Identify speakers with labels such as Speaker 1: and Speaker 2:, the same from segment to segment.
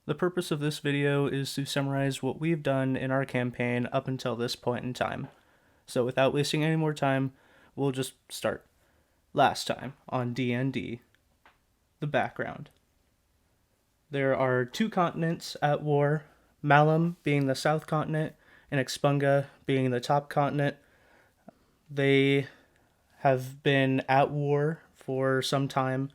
Speaker 1: The purpose of this video is to summarize what we've done in our campaign up until this point in time. So without wasting any more time, we'll just start. Last time on DnD, the background. There are two continents at war, Malum being the south continent and Expunga being the top continent. They have been at war for some time,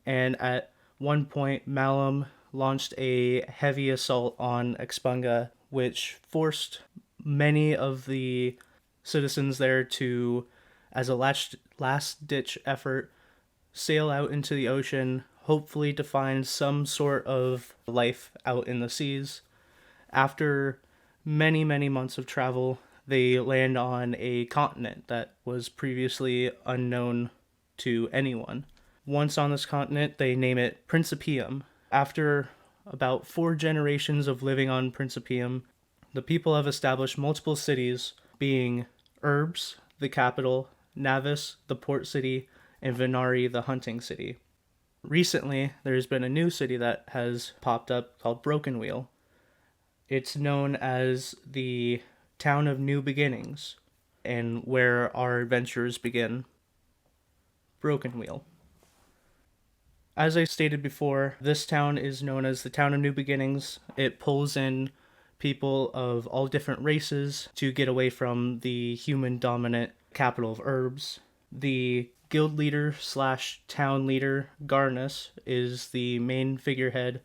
Speaker 1: and at one point Malum launched a heavy assault on Expunga, which forced many of the citizens there to, as a last-ditch effort, sail out into the ocean, hopefully to find some sort of life out in the seas. After many, many months of travel, they land on a continent that was previously unknown to anyone. Once on this continent, they name it Prinipium. After about 4 generations of living on Prinipium, the people have established multiple cities, being Urbs, the capital, Navis, the port city, and Venari, the hunting city. Recently, there's been a new city that has popped up called Broken Wheel. It's known as the Town of New Beginnings, and where our adventures begin. Broken Wheel. As I stated before, this town is known as the Town of New Beginnings. It pulls in people of all different races to get away from the human-dominant capital of Urbs. The guild leader / town leader, Garnus, is the main figurehead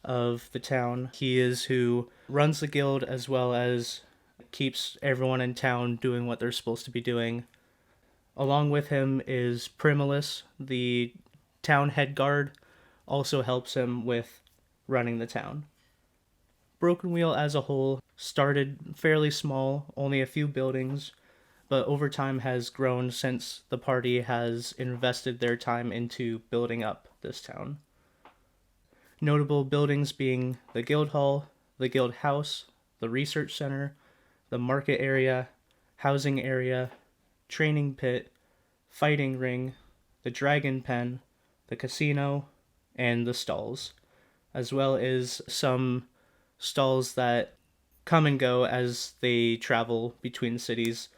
Speaker 1: of the town. He is who runs the guild as well as keeps everyone in town doing what they're supposed to be doing. Along with him is Primulus, the town head guard, also helps him with running the town. Broken Wheel as a whole started fairly small, only a few buildings, but over time has grown since the party has invested their time into building up this town. Notable buildings being the guild hall, the guild house, the research center, the market area, housing area, training pit, fighting ring, the dragon pen, the casino, and the stalls, as well as some stalls that come and go as they travel between cities,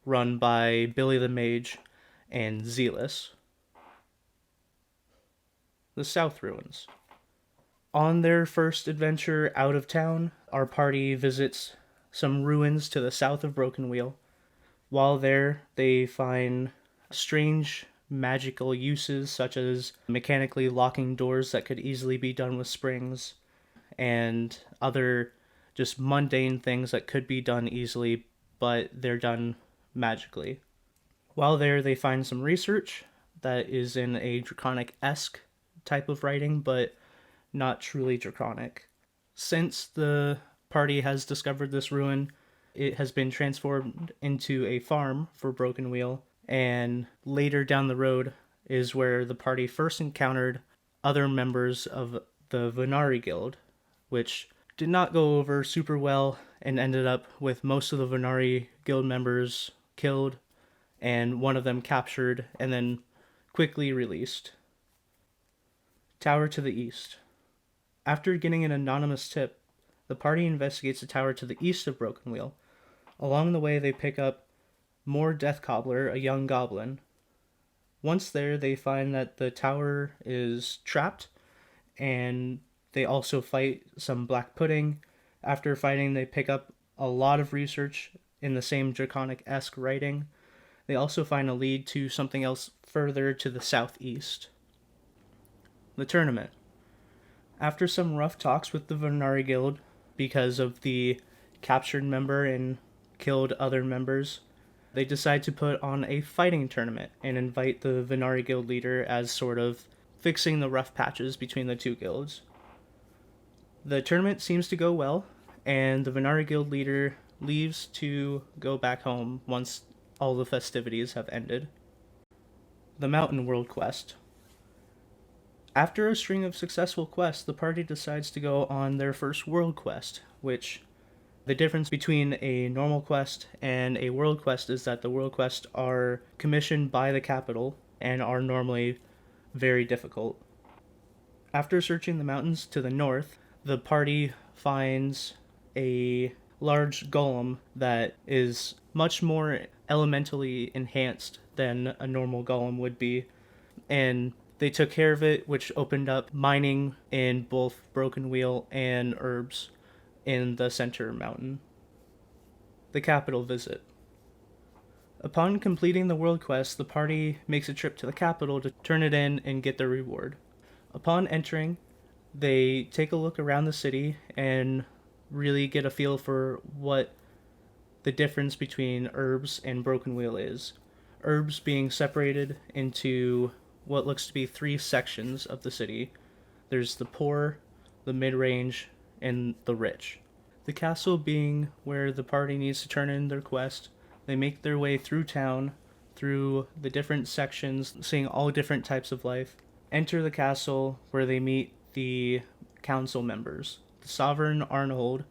Speaker 1: run by Billy the Mage and Zealous. The South Ruins. On their first adventure out of town, our party visits some ruins to the south of Broken Wheel. While there, they find strange magical uses, such as mechanically locking doors that could easily be done with springs, and other just mundane things that could be done easily, but they're done magically. While there, they find some research that is in a draconic-esque type of writing, but not truly draconic. Since the party has discovered this ruin, it has been transformed into a farm for Broken Wheel, and later down the road is where the party first encountered other members of the Venari Guild, which did not go over super well and ended up with most of the Venari Guild members killed and one of them captured and then quickly released. Tower to the east. After getting an anonymous tip, the party investigates the tower to the east of Broken Wheel. Along the way, they pick up more Death Cobbler, a young goblin. Once there, they find that the tower is trapped, and they also fight some Black Pudding. After fighting, they pick up a lot of research in the same draconic-esque writing. They also find a lead to something else further to the southeast. The tournament. After some rough talks with the Venari Guild, because of the captured member and killed other members, they decide to put on a fighting tournament and invite the Venari Guild leader as sort of fixing the rough patches between the two guilds. The tournament seems to go well, and the Venari Guild leader leaves to go back home once all the festivities have ended. The Mountain World Quest. After a string of successful quests, the party decides to go on their first world quest, which the difference between a normal quest and a world quest is that the world quests are commissioned by the capital and are normally very difficult. After searching the mountains to the north, The party finds a large golem that is much more elementally enhanced than a normal golem would be, and they took care of it, which opened up mining in both Broken Wheel and herbs in the center mountain. The capital visit. Upon completing the world quest, the party makes a trip to the capital to turn it in and get their reward. Upon entering, they take a look around the city and really get a feel for what the difference between herbs and Broken Wheel is. Herbs being separated into what looks to be 3 sections of the city. There's the poor, the mid-range, and the rich. The castle being where the party needs to turn in their quest. They make their way through town, through the different sections, seeing all different types of life. Enter the castle where they meet the council members. The Sovereign Arnhold,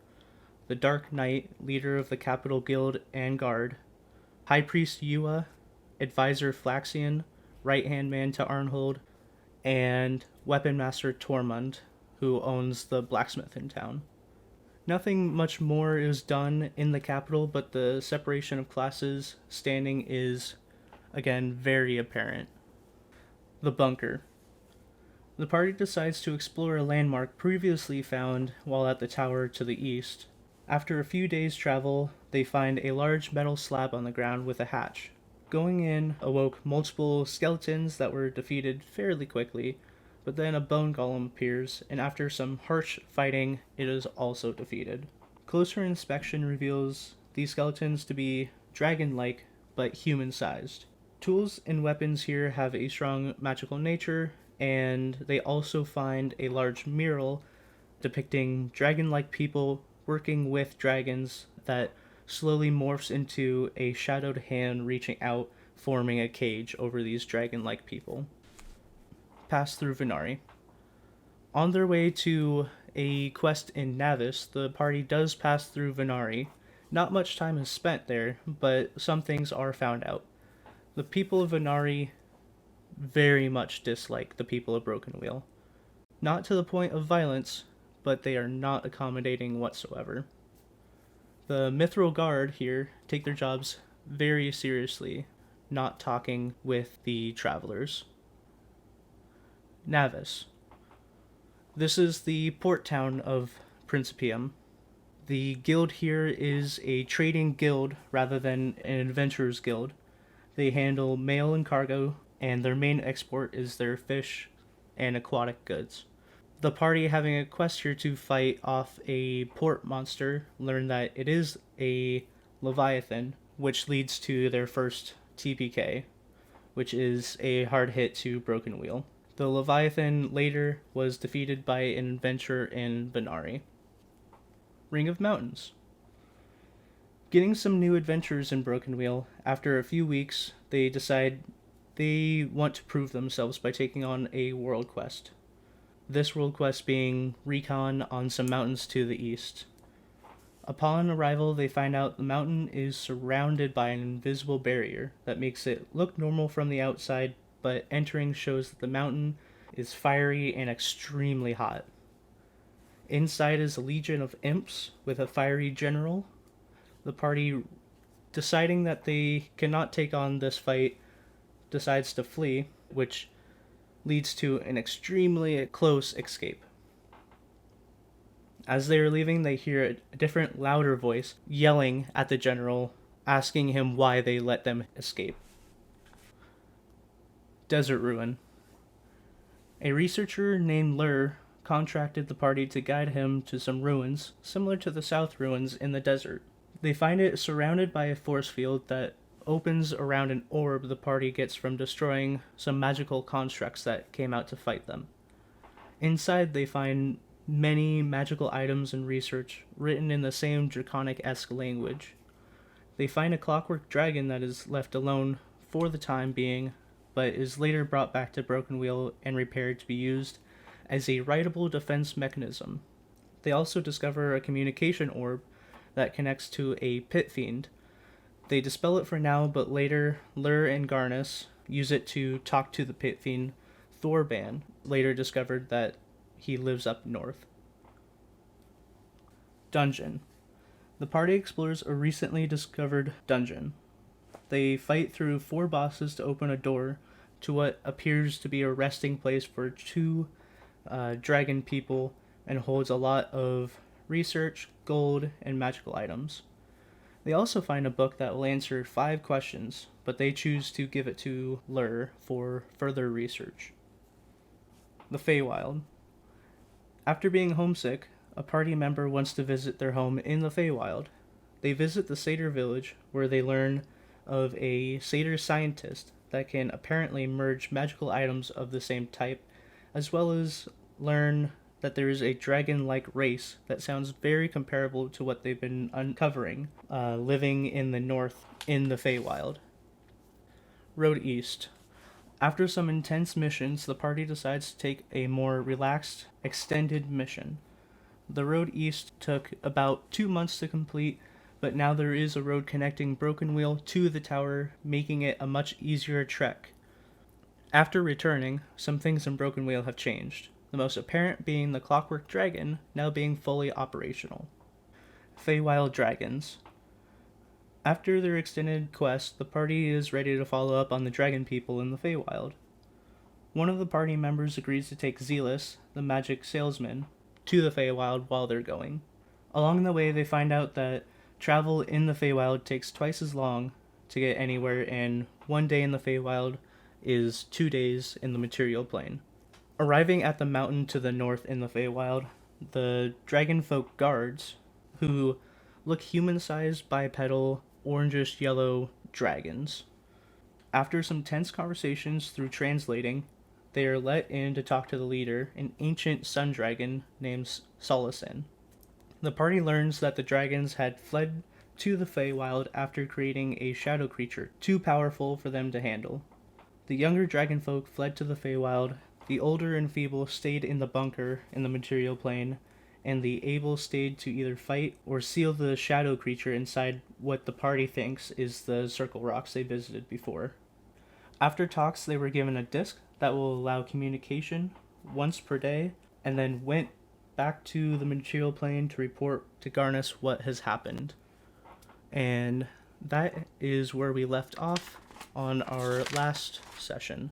Speaker 1: the Dark Knight, leader of the Capital Guild and Guard, High Priest Yua, Advisor Flaxian, right-hand man to Arnhold, and Weapon Master Tormund, who owns the blacksmith in town. Nothing much more is done in the capital, but the separation of classes standing is, again, very apparent. The bunker. The party decides to explore a landmark previously found while at the tower to the east. After a few days' travel, they find a large metal slab on the ground with a hatch. Going in awoke multiple skeletons that were defeated fairly quickly, but then a bone golem appears, and after some harsh fighting, it is also defeated. Closer inspection reveals these skeletons to be dragon-like, but human-sized. Tools and weapons here have a strong magical nature, and they also find a large mural depicting dragon-like people working with dragons that slowly morphs into a shadowed hand reaching out, forming a cage over these dragon-like people. Pass through Venari. On their way to a quest in Navis, the party does pass through Venari. Not much time is spent there, but some things are found out. The people of Venari very much dislike the people of Broken Wheel. Not to the point of violence, but they are not accommodating whatsoever. The Mithril Guard here take their jobs very seriously, not talking with the travelers. Navis. This is the port town of Prinipium. The guild here is a trading guild rather than an adventurer's guild. They handle mail and cargo, and their main export is their fish and aquatic goods. The party having a quest here to fight off a port monster learn that it is a Leviathan, which leads to their first TPK, which is a hard hit to Broken Wheel. The Leviathan later was defeated by an adventurer in Venari. Ring of Mountains. Getting some new adventures in Broken Wheel, after a few weeks, they decide they want to prove themselves by taking on a world quest. This world quest being recon on some mountains to the east. Upon arrival, they find out the mountain is surrounded by an invisible barrier that makes it look normal from the outside, but entering shows that the mountain is fiery and extremely hot. Inside is a legion of imps with a fiery general. The party, deciding that they cannot take on this fight, decides to flee, which leads to an extremely close escape. As they are leaving, they hear a different, louder voice yelling at the general, asking him why they let them escape. Desert Ruin. A researcher named Lur contracted the party to guide him to some ruins, similar to the South Ruins in the desert. They find it surrounded by a force field that opens around an orb the party gets from destroying some magical constructs that came out to fight them. Inside, they find many magical items and research written in the same draconic-esque language. They find a clockwork dragon that is left alone for the time being, but is later brought back to Broken Wheel and repaired to be used as a writable defense mechanism. They also discover a communication orb that connects to a pit fiend. They dispel it for now, but later Lur and Garnus use it to talk to the pit fiend Thorban, later discovered that he lives up north. Dungeon. The party explores a recently discovered dungeon. They fight through 4 bosses to open a door to what appears to be a resting place for 2 dragon people and holds a lot of research, gold, and magical items. They also find a book that will answer 5 questions, but they choose to give it to Lur for further research. The Feywild. After being homesick, a party member wants to visit their home in the Feywild. They visit the satyr village, where they learn of a satyr scientist that can apparently merge magical items of the same type, as well as learn that there is a dragon-like race that sounds very comparable to what they've been uncovering, living in the north in the Feywild. Road East. After some intense missions, the party decides to take a more relaxed, extended mission. The road east took about 2 months to complete, but now there is a road connecting Broken Wheel to the tower, making it a much easier trek. After returning, some things in Broken Wheel have changed, the most apparent being the Clockwork Dragon now being fully operational. Feywild Dragons. After their extended quest, the party is ready to follow up on the dragon people in the Feywild. One of the party members agrees to take Zealous, the magic salesman, to the Feywild while they're going. Along the way, they find out that travel in the Feywild takes twice as long to get anywhere, and 1 day in the Feywild is 2 days in the material plane. Arriving at the mountain to the north in the Feywild, the dragonfolk guards, who look human-sized bipedal, orangish-yellow dragons. After some tense conversations through translating, they are let in to talk to the leader, an ancient sun dragon named Solacin. The party learns that the dragons had fled to the Feywild after creating a shadow creature too powerful for them to handle. The younger dragonfolk fled to the Feywild, the older and feeble stayed in the bunker in the material plane, and the able stayed to either fight or seal the shadow creature inside what the party thinks is the circle rocks they visited before. After talks, they were given a disc that will allow communication once per day, and then went back to the material plane to report to Garnus what has happened. And that is where we left off on our last session.